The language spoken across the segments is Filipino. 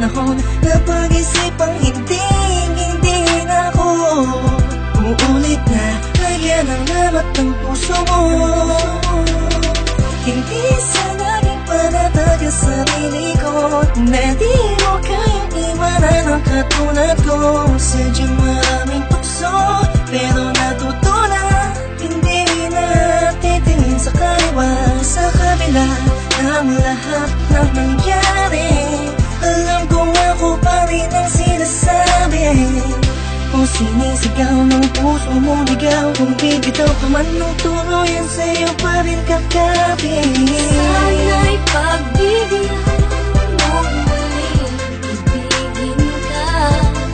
panahon na pag-isipang hindi na ako uulit na lagyan ng lamat ng puso mo. Hindi sa naging panatag sa sarili ko na di mo kayang iwanan ang katulad ko. Sadyang maraming tukso pero natutunan, hindi na titingin sa kaliwa. Sa kabila ng lahat ng nangyari, alam kong ako pa rin ang sinasabi. Kung sinisigaw ng puso mo ligaw, kung bibitaw ka man ng tuluyan, sa'yo pa rin kakapit. Sana'y pagbigyan mo muling ibigin ka.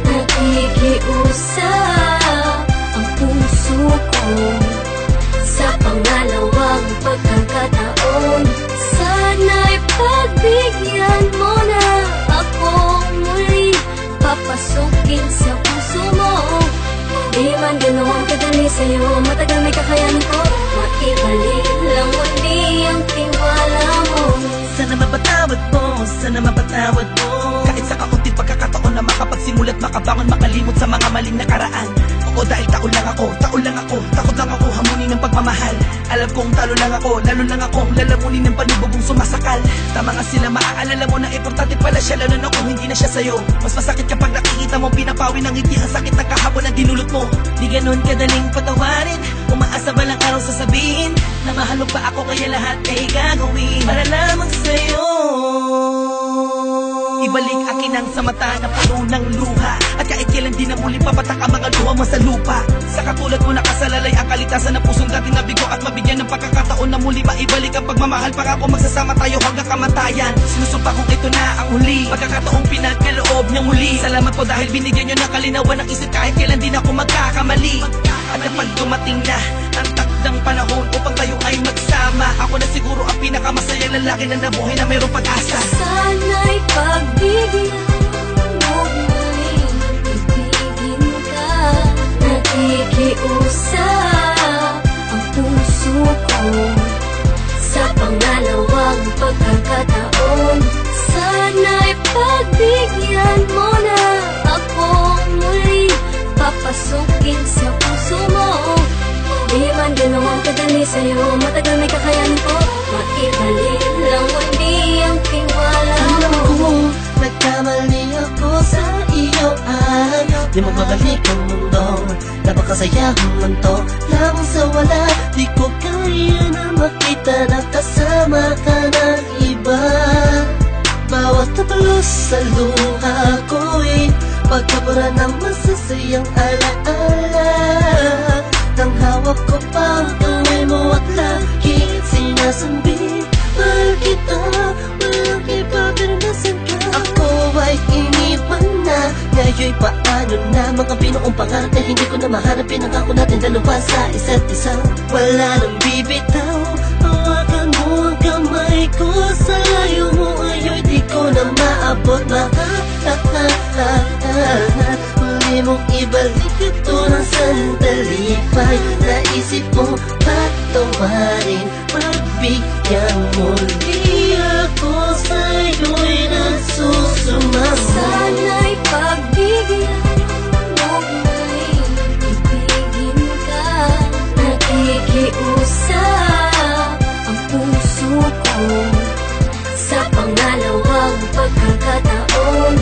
Nakikiusap ang puso ko sa pangalawang pagkakataon. Sana'y pagbigyan mo na akong muli papasukin sa puso mo. Di man ganoon kadali sa'yo, matagal may kakayanan ko maibalik lang muli ang tiwala mo. Sana mapatawad mo, sana mapatawad mo. Kahit sa kaunting pagkakataon na makapagsimulat, makabangon, makalimot sa mga maling nakaraan. Oo, dahil taon lang ako, takot lang ako hamunin ng pagmamahal. Alam kong talo lang ako, lalo lang akong lalamunin ng panibugong sumasakal. Tama nga sila, maaalala mo na importante pala siya, lalo na kung hindi na siya sa'yo. Mas masakit kapag nakikita mo pinapawi ng ngiti ang sakit ng kahapon na dinulot mo. Di ganon kadaling patawarin, umaasa ba lang araw sasabihin na mahal mo pa ako, kaya lahat ay gagawin para lamang sa'yo. Ibalik akin ang sa mata na puno ng luha, at kahit kailan di na muli papatak ang mga luha mo sa lupa. Sa katulad mo nakasalalay ang kalikasan ng pusong dati nabigo, at mabigyan ng pagkakataon na muli maibalik ang pagmamahal. Pangako magsasama tayo hanggang kamatayan. Sinusumpa kong ito na ang huli, pagkakataong pinagkaloob niyang muli. Salamat po dahil binigyan niyo ng kalinawan ng isip, kahit kailan di na ako magkakamali. At kapag dumating na ang takdang panahon upang tayo ay magsama, ako na siguro ang pinakamasayang lalaki na nabuhay na mayroong pag-asa. Sana'y pagbigyan mo muling ibigin ka. Nakikiusap ang puso ko sa pangalawang pagkakataon. Sana'y pagbigyan mo na akong muli papasukin sa puso mo. Di man ganoon kadali sa'yo, matagal may kakayanan ko maibalik lang muli ang tiwala mo. Alam ko, nagkamali ako sa iyo, di mo babalik ang mundo. Napakasayang mundo lamang sa wala. Di ko kaya na makita na kasama ka ng iba. Bawat tapalos sa luha ko'y pagkabura ng masasayang alaala. Nang hawak ko pa ang kamay mo at lagi sinasambi, mahal kita, walang iba pero nasan ka? Ako ay iniwan na, ngayon paano na? Mga binuong pangarap na hindi ko na mahanap, pinangako natin dalawa sa isa't isa. Wala nang bibitaw, hawakan mo ang kamay ko. Sa layo mo ayo'y di ko na maabot. Huli mong ibalik ito ng sandali pa'y naisip mo patawarin, pagbigyan muli ako sa'yo'y nagsusumama. Sana'y pagbigyan mo muling ibigin ka. Nakikiusap ang puso ko sa pangalawang pagkakataon.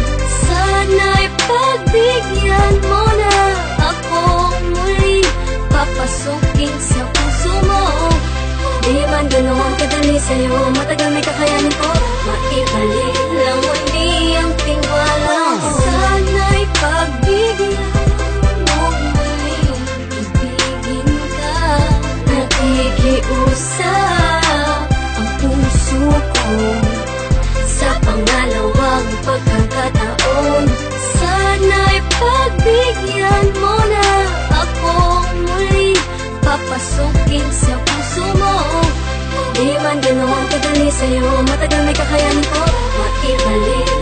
Sana'y pagbigyan mo na akong muli papasukin sa puso mo. Di man ganoon kadali sa'yo, matagal may kakayanan ko maibalik lang muli ang tiwala mo. Sana'y pagbigyan mo muling ibigin ka. Nakikiusap ang puso ko sa pangalawang pagkakataon. Sana'y pagbigyan mo na akong muli papasukin sa puso mo. Di man ganoon kadali sa'yo, matagal may kakayanan ko maibalik